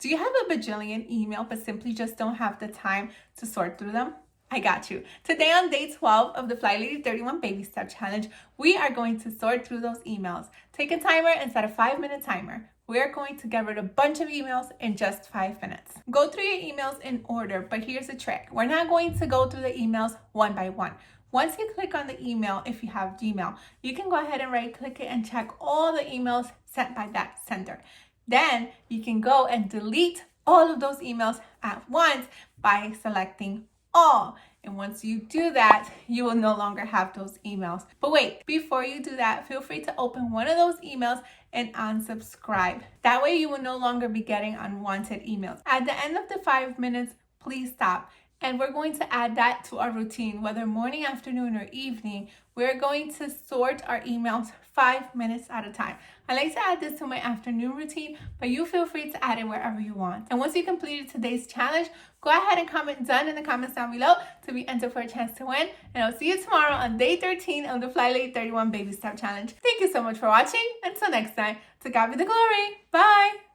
Do you have a bajillion email but simply just don't have the time to sort through them? I got you. Today on day 12 of the FlyLady 31 Baby Step Challenge, we are going to sort through those emails. Take a timer and set a 5-minute timer. We're going to get rid of a bunch of emails in just 5 minutes. Go through your emails in order, but here's the trick. We're not going to go through the emails one by one. Once you click on the email, if you have Gmail, you can go ahead and right-click it and check all the emails sent by that sender. Then you can go and delete all of those emails at once by selecting all. And once you do that, you will no longer have those emails. But wait, before you do that, feel free to open one of those emails and unsubscribe. That way you will no longer be getting unwanted emails. At the end of the 5 minutes, please stop. And we're going to add that to our routine, whether morning, afternoon, or evening. We're going to sort our emails 5 minutes at a time. I like to add this to my afternoon routine, but you feel free to add it wherever you want. And once you completed today's challenge, go ahead and comment done in the comments down below to be entered for a chance to win. And I'll see you tomorrow on day 13 of the FlyLady 31 Baby Step Challenge. Thank you so much for watching. Until next time, to God be the glory. Bye.